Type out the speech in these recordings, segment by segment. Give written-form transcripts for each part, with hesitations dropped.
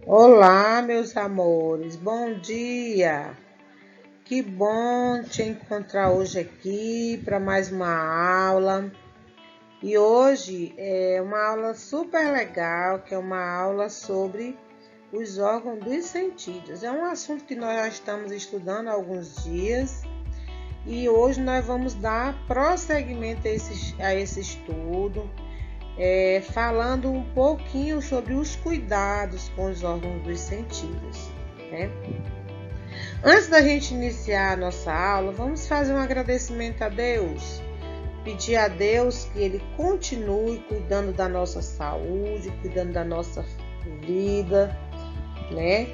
Olá, meus amores, bom dia! Que bom te encontrar hoje aqui para mais uma aula. E hoje é uma aula super legal, que é uma aula sobre os órgãos dos sentidos. É um assunto que nós já estamos estudando há alguns dias e hoje nós vamos dar prosseguimento a esse estudo. Falando um pouquinho sobre os cuidados com os órgãos dos sentidos, né? Antes da gente iniciar a nossa aula, vamos fazer um agradecimento a Deus. Pedir a Deus que Ele continue cuidando da nossa saúde, cuidando da nossa vida, né?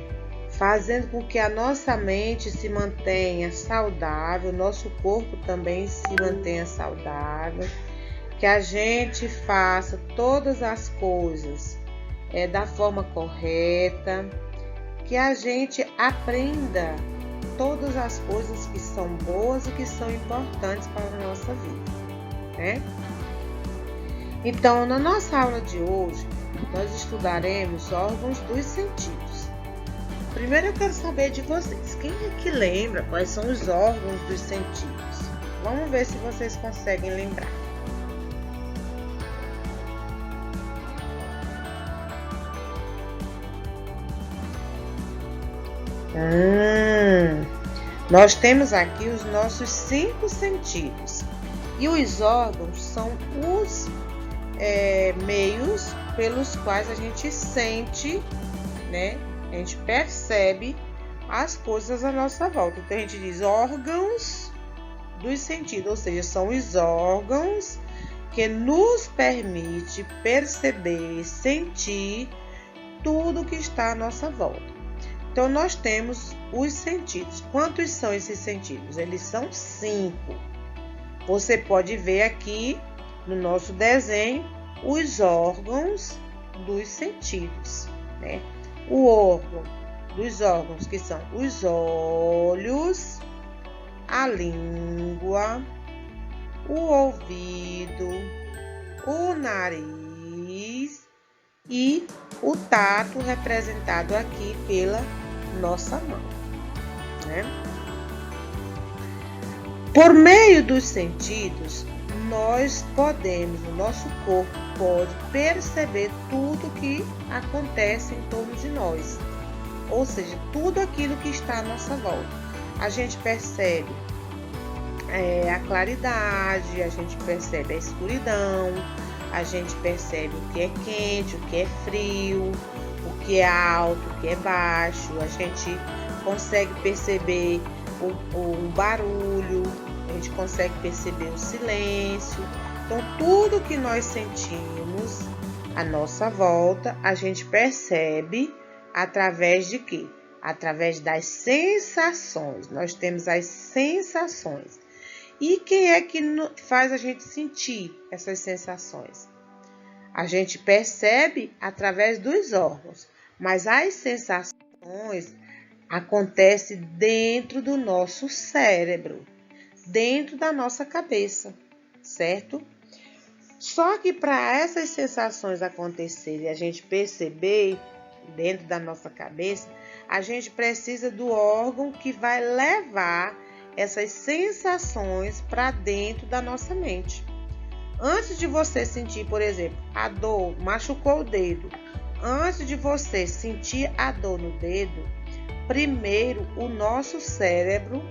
Fazendo com que a nossa mente se mantenha saudável, nosso corpo também se mantenha saudável. Que a gente faça todas as coisas da forma correta, que a gente aprenda todas as coisas que são boas e que são importantes para a nossa vida, né? Então, na nossa aula de hoje, nós estudaremos órgãos dos sentidos. Primeiro eu quero saber de vocês, quem é que lembra quais são os órgãos dos sentidos? Vamos ver se vocês conseguem lembrar. Nós temos aqui os nossos 5 sentidos. E os órgãos são os meios pelos quais a gente sente, né? A gente percebe as coisas à nossa volta. Então, a gente diz órgãos dos sentidos, ou seja, são os órgãos que nos permite perceber, sentir tudo que está à nossa volta. Então, nós temos os sentidos. Quantos são esses sentidos? Eles são 5. Você pode ver aqui no nosso desenho os órgãos dos sentidos, né? O órgão dos órgãos que são os olhos, a língua, o ouvido, o nariz e o tato, representado aqui pela nossa mão, né? Por meio dos sentidos, nós podemos, o nosso corpo pode perceber tudo que acontece em torno de nós, ou seja, tudo aquilo que está à nossa volta. A gente percebe a claridade, a gente percebe a escuridão, a gente percebe o que é quente, o que é frio, o que é alto, o que é baixo, a gente consegue perceber o barulho, a gente consegue perceber o silêncio. Então, tudo que nós sentimos à nossa volta, a gente percebe através de quê? Através das sensações. Nós temos as sensações. E quem é que faz a gente sentir essas sensações? A gente percebe através dos órgãos, mas as sensações acontecem dentro do nosso cérebro, dentro da nossa cabeça, certo? Só que para essas sensações acontecerem e a gente perceber dentro da nossa cabeça, a gente precisa do órgão que vai levar essas sensações para dentro da nossa mente. Antes de você sentir, por exemplo, a dor, machucou o dedo. Antes de você sentir a dor no dedo, primeiro o nosso cérebro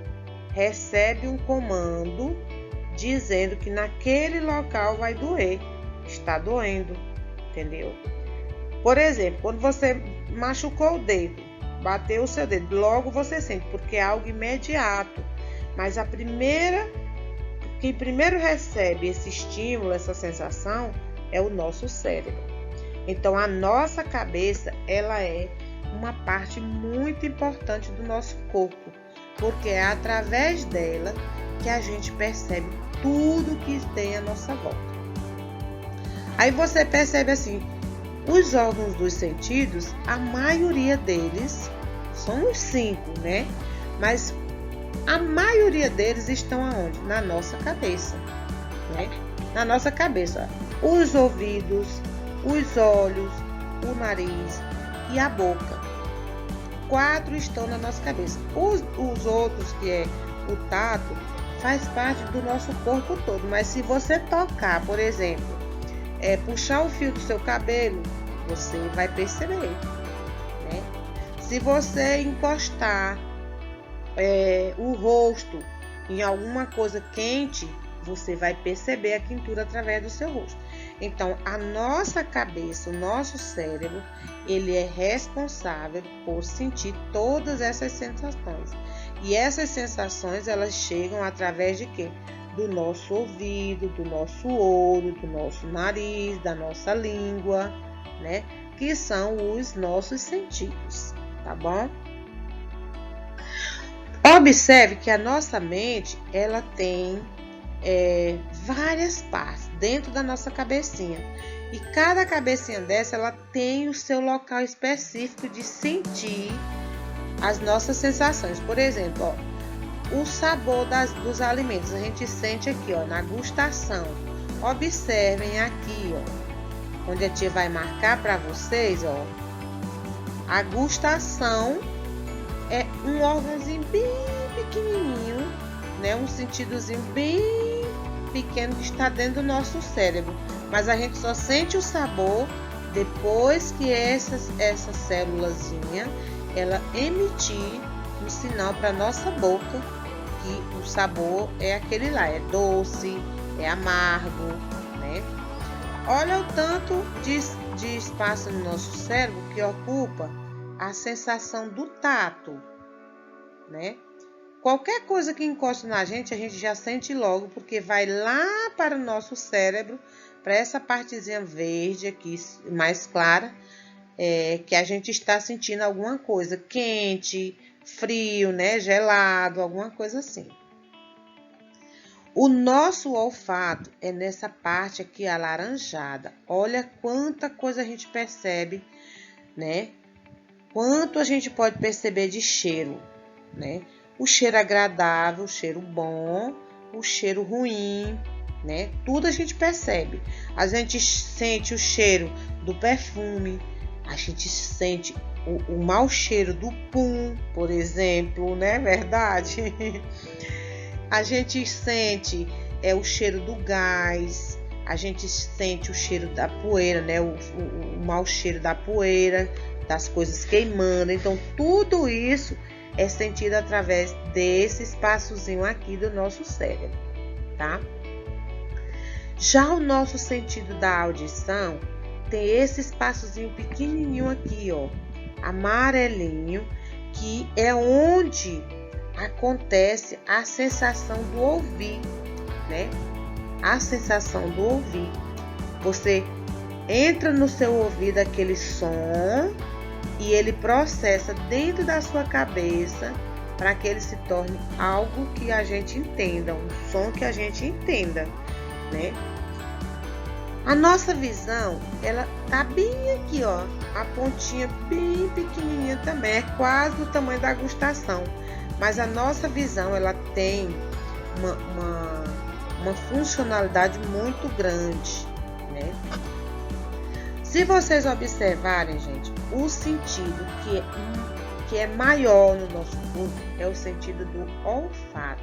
recebe um comando dizendo que naquele local vai doer, está doendo, entendeu? Por exemplo, quando você machucou o dedo, bateu o seu dedo, logo você sente, porque é algo imediato. Mas quem primeiro recebe esse estímulo, essa sensação, é o nosso cérebro. Então, a nossa cabeça, ela é uma parte muito importante do nosso corpo, porque é através dela que a gente percebe tudo que tem à nossa volta. Aí você percebe assim, os órgãos dos sentidos, a maioria deles, são os 5, né? Mas a maioria deles estão aonde? Na nossa cabeça, né? Na nossa cabeça. Os ouvidos, os olhos, o nariz e a boca. 4 estão na nossa cabeça. Os outros, que é o tato, faz parte do nosso corpo todo. Mas se você tocar, por exemplo, puxar o fio do seu cabelo, você vai perceber, né? Se você encostar o rosto em alguma coisa quente, você vai perceber a quentura através do seu rosto. Então, a nossa cabeça, o nosso cérebro, ele é responsável por sentir todas essas sensações. E essas sensações, elas chegam através de quê? Do nosso ouvido, do nosso olho, do nosso nariz, da nossa língua, né? Que são os nossos sentidos, tá bom? Observe que a nossa mente, ela tem várias partes dentro da nossa cabecinha. E cada cabecinha dessa, ela tem o seu local específico de sentir as nossas sensações. Por exemplo, ó, o sabor dos alimentos, a gente sente aqui, ó, na gustação. Observem aqui, ó, onde a tia vai marcar para vocês, ó. A gustação é um órgãozinho bem pequenininho, né? Um sentidozinho bem pequeno que está dentro do nosso cérebro. Mas a gente só sente o sabor depois que essa célulazinha, ela emitir um sinal para nossa boca que o sabor é aquele lá, é doce, é amargo, né? Olha o tanto de espaço no nosso cérebro que ocupa a sensação do tato, né? Qualquer coisa que encosta na gente, a gente já sente logo, porque vai lá para o nosso cérebro, para essa partezinha verde aqui, mais clara, que a gente está sentindo alguma coisa quente, frio, né? Gelado, alguma coisa assim. O nosso olfato é nessa parte aqui alaranjada. Olha quanta coisa a gente percebe, né? Quanto a gente pode perceber de cheiro, né? O cheiro agradável, o cheiro bom, o cheiro ruim, né? Tudo a gente percebe. A gente sente o cheiro do perfume, a gente sente o mau cheiro do pum, por exemplo, né? Verdade? A gente sente o cheiro do gás, a gente sente o cheiro da poeira, né? O mau cheiro da poeira, das coisas queimando. Então, tudo isso é sentido através desse espaçozinho aqui do nosso cérebro, tá? Já o nosso sentido da audição tem esse espaçozinho pequenininho aqui, ó, amarelinho, que é onde acontece a sensação do ouvir, né? A sensação do ouvir. Você entra no seu ouvido aquele som e ele processa dentro da sua cabeça para que ele se torne algo que a gente entenda, um som que a gente entenda, né? A nossa visão, ela tá bem aqui, ó, a pontinha bem pequenininha também, é quase do tamanho da gustação. Mas a nossa visão, ela tem uma funcionalidade muito grande, né? Se vocês observarem, gente, o sentido que é maior no nosso corpo é o sentido do olfato,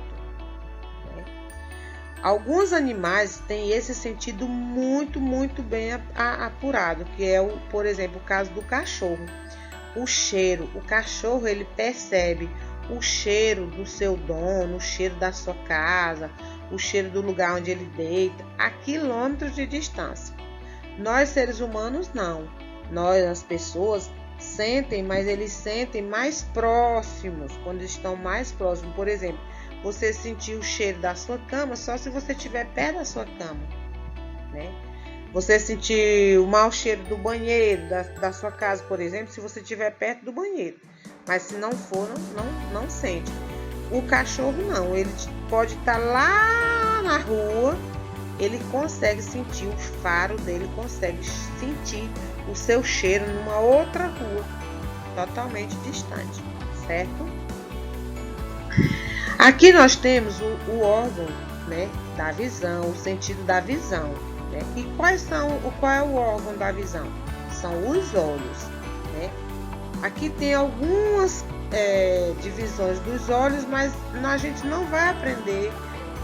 né? Alguns animais têm esse sentido muito, muito bem apurado, que é, por exemplo, o caso do cachorro. O cheiro, o cachorro, ele percebe o cheiro do seu dono, o cheiro da sua casa, o cheiro do lugar onde ele deita, a quilômetros de distância. Nós, seres humanos, não. Nós, as pessoas, sentem, mas eles sentem mais próximos, quando estão mais próximos. Por exemplo, você sentir o cheiro da sua cama só se você estiver perto da sua cama, né? Você sentir o mau cheiro do banheiro, da sua casa, por exemplo, se você estiver perto do banheiro. Mas se não for, não sente. O cachorro não, ele pode estar lá na rua, ele consegue sentir o faro dele, consegue sentir o seu cheiro numa outra rua, totalmente distante, certo? Aqui nós temos o órgão, né, da visão, o sentido da visão, né? E qual é o órgão da visão? São os olhos, né? Aqui tem algumas divisões dos olhos, mas a gente não vai aprender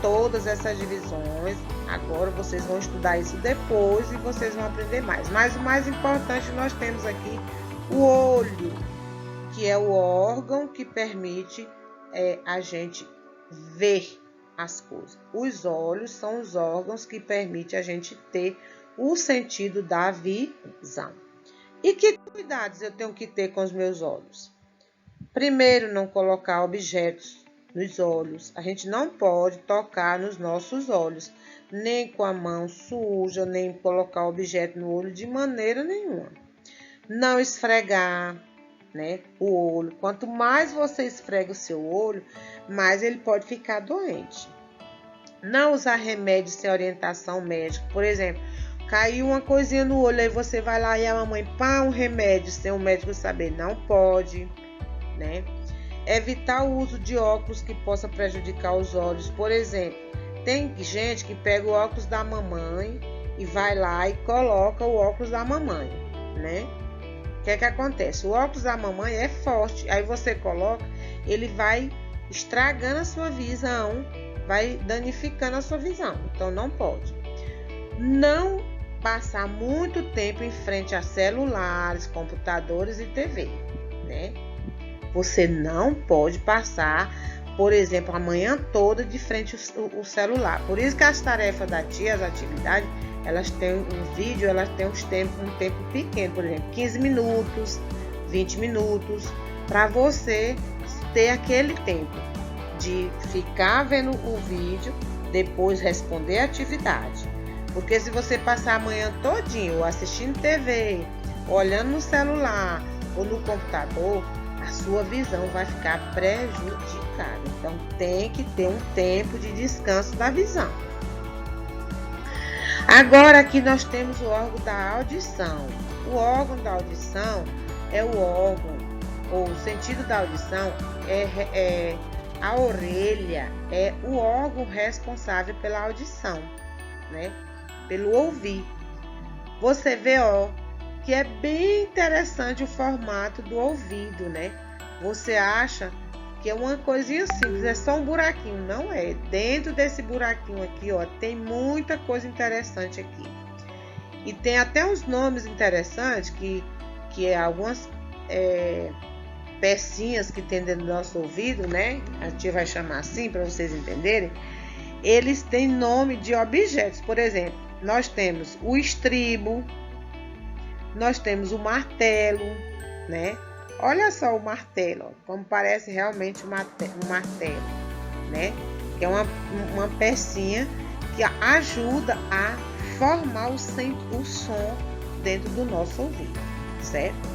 todas essas divisões. Agora vocês vão estudar isso depois e vocês vão aprender mais. Mas o mais importante, nós temos aqui o olho, que é o órgão que permite a gente ver as coisas. Os olhos são os órgãos que permitem a gente ter o sentido da visão. E que cuidados eu tenho que ter com os meus olhos? Primeiro, não colocar objetos nos olhos. A gente não pode tocar nos nossos olhos, nem com a mão suja, nem colocar objeto no olho de maneira nenhuma. Não esfregar, né, o olho. Quanto mais você esfrega o seu olho, mais ele pode ficar doente. Não usar remédios sem orientação médica. Por exemplo, caiu uma coisinha no olho, aí você vai lá e a mamãe pá um remédio sem o médico saber. Não pode, né? Evitar o uso de óculos que possa prejudicar os olhos. Por exemplo, tem gente que pega o óculos da mamãe e vai lá e coloca o óculos da mamãe, né? O que é que acontece? O óculos da mamãe é forte, aí você coloca, ele vai estragando a sua visão, vai danificando a sua visão. Então não pode. Não passar muito tempo em frente a celulares, computadores e TV, né? Você não pode passar, por exemplo, a manhã toda de frente ao celular. Por isso que as tarefas da tia, as atividades, elas têm um vídeo, elas têm um tempo pequeno, por exemplo, 15 minutos, 20 minutos, para você ter aquele tempo de ficar vendo o vídeo, depois responder a atividade. Porque se você passar a manhã todinho assistindo TV, olhando no celular ou no computador, a sua visão vai ficar prejudicada. Então, tem que ter um tempo de descanso da visão. Agora, aqui nós temos o órgão da audição. O órgão da audição é o órgão, ou o sentido da audição a orelha, é o órgão responsável pela audição, né? Pelo ouvir. Você vê, que é bem interessante o formato do ouvido, né? Você acha que é uma coisinha simples, é só um buraquinho. Não é. Dentro desse buraquinho aqui, tem muita coisa interessante aqui. E tem até uns nomes interessantes, que é algumas pecinhas que tem dentro do nosso ouvido, né? A tia vai chamar assim para vocês entenderem. Eles têm nome de objetos. Por exemplo, nós temos o estribo, nós temos o martelo, né? Olha só o martelo, como parece realmente um martelo, né? Que é uma pecinha que ajuda a formar o som dentro do nosso ouvido, certo?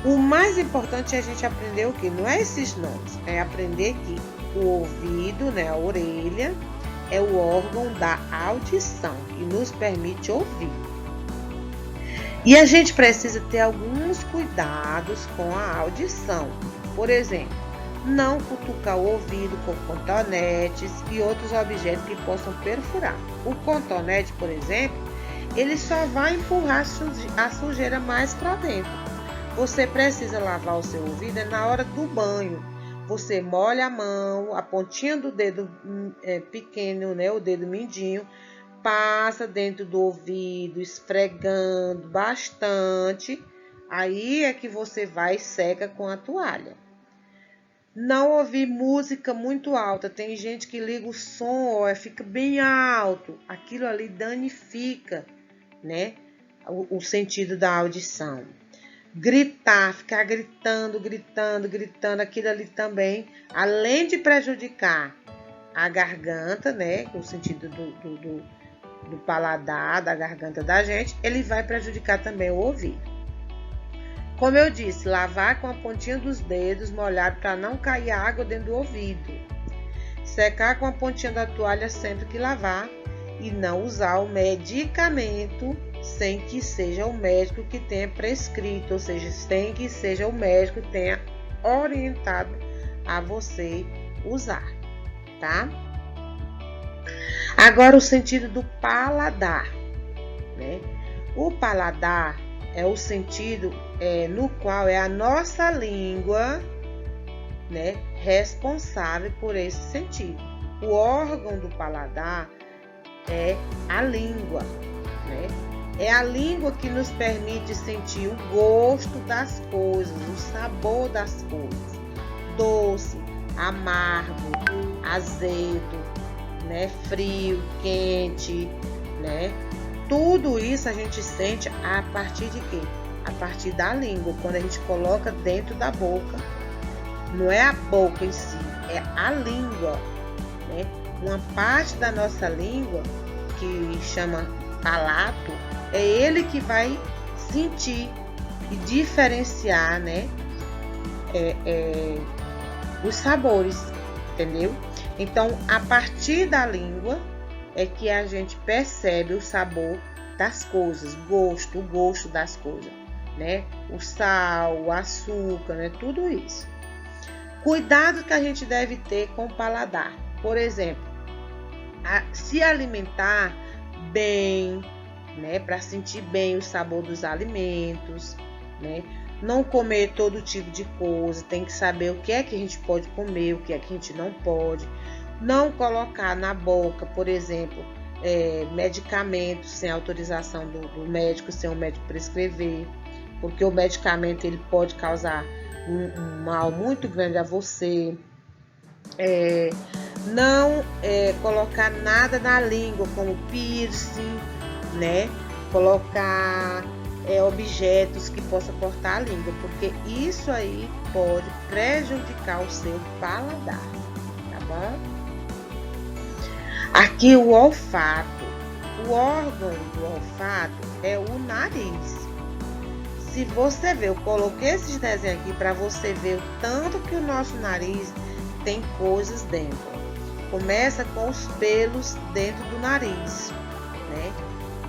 O mais importante é a gente aprender o que? Não é esses nomes, é aprender que o ouvido, né, a orelha, é o órgão da audição, que nos permite ouvir. E a gente precisa ter alguns cuidados com a audição. Por exemplo, não cutucar o ouvido com cotonetes e outros objetos que possam perfurar. O cotonete, por exemplo, ele só vai empurrar a sujeira mais para dentro. Você precisa lavar o seu ouvido na hora do banho. Você molha a mão, a pontinha do dedo pequeno, né, o dedo mindinho, passa dentro do ouvido, esfregando bastante. Aí é que você vai e seca com a toalha. Não ouvir música muito alta. Tem gente que liga o som, fica bem alto. Aquilo ali danifica, né, o sentido da audição. Gritar, ficar gritando, aquilo ali também, além de prejudicar a garganta, né, o sentido do paladar, da garganta da gente, ele vai prejudicar também o ouvido. Como eu disse, lavar com a pontinha dos dedos molhado para não cair água dentro do ouvido. Secar com a pontinha da toalha sempre que lavar e não usar o medicamento sem que seja o médico que tenha prescrito, ou seja, sem que seja o médico que tenha orientado a você usar, tá? Agora o sentido do paladar, né? O paladar é o sentido no qual é a nossa língua, né, responsável por esse sentido. O órgão do paladar é a língua, né? É a língua que nos permite sentir o gosto das coisas, o sabor das coisas. Doce, amargo, azedo, né? Frio, quente, né? Tudo isso a gente sente a partir de quê? A partir da língua, quando a gente coloca dentro da boca. Não é a boca em si, é a língua, né? Uma parte da nossa língua, que chama palato, é ele que vai sentir e diferenciar, né? Os sabores, entendeu? Então, a partir da língua é que a gente percebe o sabor das coisas, o gosto das coisas, né? O sal, o açúcar, né? Tudo isso. Cuidado que a gente deve ter com o paladar. Por exemplo, se alimentar bem, né? Para sentir bem o sabor dos alimentos, né? Não comer todo tipo de coisa, tem que saber o que é que a gente pode comer, o que é que a gente não pode. Não colocar na boca, por exemplo, medicamentos sem autorização do médico, sem o médico prescrever, porque o medicamento ele pode causar um mal muito grande a você. Não colocar nada na língua, como piercing, né? Colocar objetos que possam cortar a língua, porque isso aí pode prejudicar o seu paladar, tá bom? Aqui o olfato. O órgão do olfato é o nariz. Se você ver, eu coloquei esses desenhos aqui para você ver o tanto que o nosso nariz tem coisas dentro. Começa com os pelos dentro do nariz, né?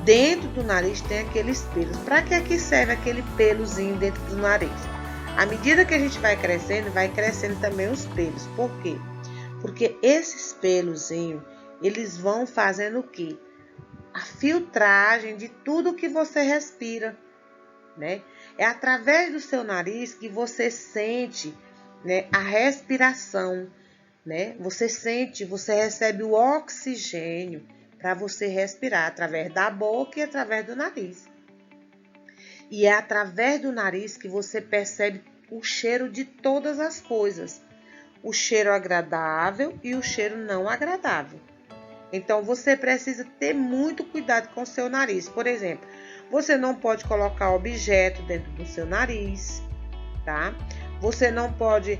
Dentro do nariz tem aqueles pelos. Para que serve aquele pelozinho dentro do nariz? À medida que a gente vai crescendo também os pelos. Por quê? Porque esses pelozinhos, eles vão fazendo o quê? A filtragem de tudo que você respira, né? É através do seu nariz que você sente, né, a respiração, né? Você recebe o oxigênio para você respirar através da boca e através do nariz. E é através do nariz que você percebe o cheiro de todas as coisas. O cheiro agradável e o cheiro não agradável. Então, você precisa ter muito cuidado com o seu nariz. Por exemplo, você não pode colocar objeto dentro do seu nariz, tá? Você não pode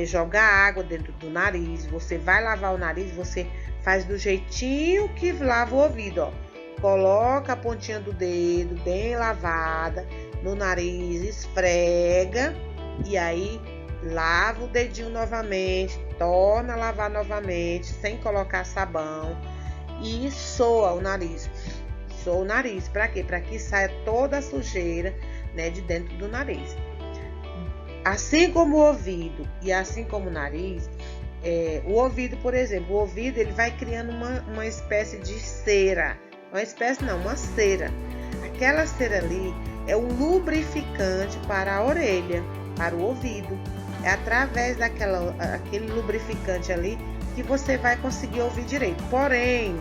jogar água dentro do nariz. Você vai lavar o nariz, você faz do jeitinho que lava o ouvido, ó. Coloca a pontinha do dedo bem lavada no nariz, esfrega e aí lava o dedinho novamente, torna a lavar novamente, sem colocar sabão e soa o nariz. Soa o nariz, para quê? Para que saia toda a sujeira, né, de dentro do nariz. Assim como o ouvido e assim como o nariz, o ouvido, por exemplo, o ouvido ele vai criando uma espécie de cera. Uma cera. Aquela cera ali é um lubrificante para a orelha, para o ouvido. É através daquele lubrificante ali que você vai conseguir ouvir direito. Porém,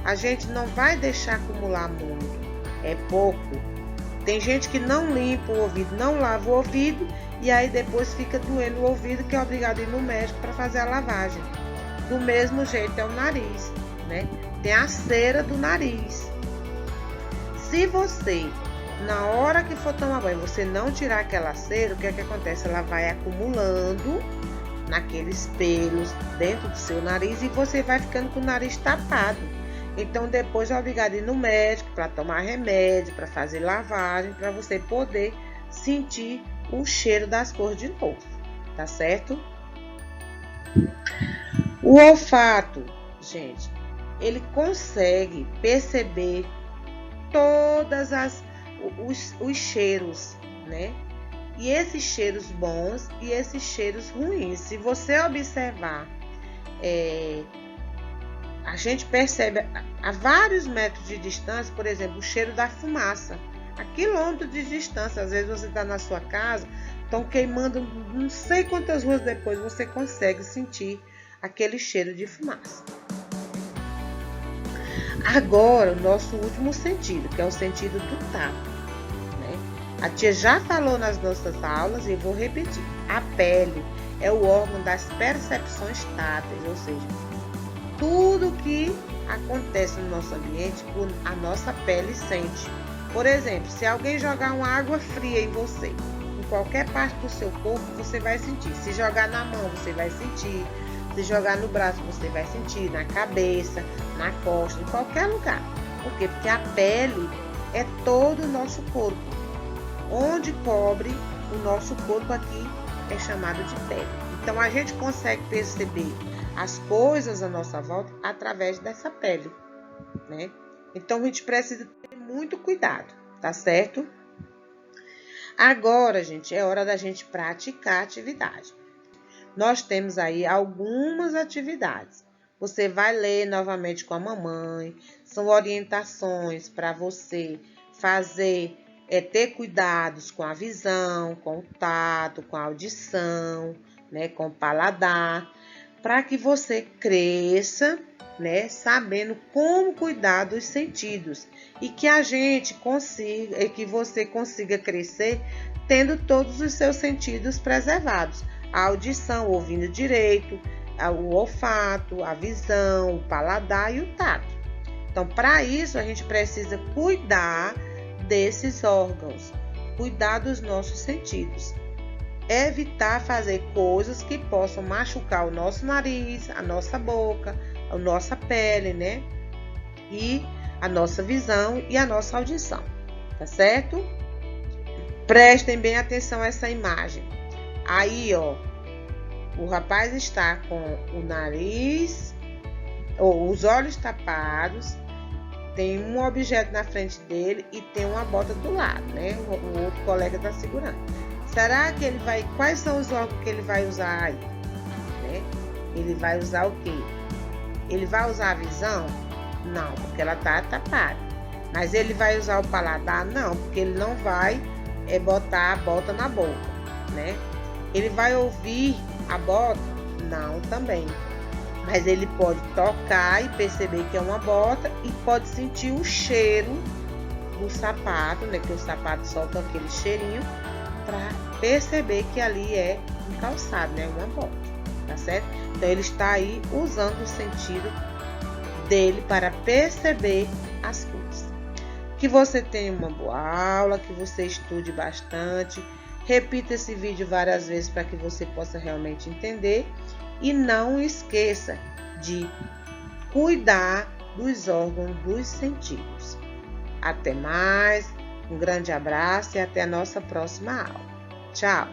a gente não vai deixar acumular muito, é pouco. Tem gente que não limpa o ouvido, não lava o ouvido e aí depois fica doendo o ouvido, que é obrigado a ir no médico para fazer a lavagem. Do mesmo jeito é o nariz, né? Tem a cera do nariz. Se você, na hora que for tomar banho, você não tirar aquela cera, o que é que acontece? Ela vai acumulando naqueles pelos dentro do seu nariz e você vai ficando com o nariz tapado. Então, depois é obrigado a ir no médico para tomar remédio, para fazer lavagem, para você poder sentir o cheiro das cores de novo, tá certo? O olfato, gente, ele consegue perceber todas os cheiros, né? E esses cheiros bons e esses cheiros ruins. Se você observar, a gente percebe a vários metros de distância, por exemplo, o cheiro da fumaça. a quilômetros de distância. Às vezes você está na sua casa, estão queimando, não sei quantas ruas depois, você consegue sentir aquele cheiro de fumaça. Agora, o nosso último sentido, que é o sentido do tato. A tia já falou nas nossas aulas e eu vou repetir. A pele é o órgão das percepções táteis, ou seja, tudo que acontece no nosso ambiente, a nossa pele sente. Por exemplo, se alguém jogar uma água fria em você, em qualquer parte do seu corpo, você vai sentir. Se jogar na mão, você vai sentir. Se jogar no braço, você vai sentir. Na cabeça, na costa, em qualquer lugar. Por quê? Porque a pele é todo o nosso corpo. Onde cobre o nosso corpo aqui é chamado de pele. Então, a gente consegue perceber as coisas à nossa volta através dessa pele, né? Então, a gente precisa ter muito cuidado, tá certo? Agora, gente, é hora da gente praticar a atividade. Nós temos aí algumas atividades. Você vai ler novamente com a mamãe. São orientações para você fazer, ter cuidados com a visão, com o tato, com a audição, né, com o paladar, para que você cresça, né, sabendo como cuidar dos sentidos e que a gente consiga, que você consiga crescer tendo todos os seus sentidos preservados. A audição, ouvindo direito, o olfato, a visão, o paladar e o tato. Então, para isso, a gente precisa cuidar desses órgãos, cuidar dos nossos sentidos, evitar fazer coisas que possam machucar o nosso nariz, a nossa boca, a nossa pele, né? E a nossa visão e a nossa audição, tá certo? Prestem bem atenção a essa imagem. Aí, ó, o rapaz está com o nariz, ou os olhos tapados, tem um objeto na frente dele e tem uma bota do lado, né? O outro colega está segurando. Será que ele vai... Quais são os órgãos que ele vai usar aí? Né? Ele vai usar o quê? Ele vai usar a visão? Não, porque ela está tapada. Mas ele vai usar o paladar? Não, porque ele não vai botar a bota na boca, né? Ele vai ouvir a bota? Não, também. Mas ele pode tocar e perceber que é uma bota e pode sentir o cheiro do sapato, né? Que o sapato solta aquele cheirinho para perceber que ali é um calçado, né? Uma bota, tá certo? Então ele está aí usando o sentido dele para perceber as coisas. Que você tenha uma boa aula, que você estude bastante, repita esse vídeo várias vezes para que você possa realmente entender. E não esqueça de cuidar dos órgãos dos sentidos. Até mais, um grande abraço e até a nossa próxima aula. Tchau!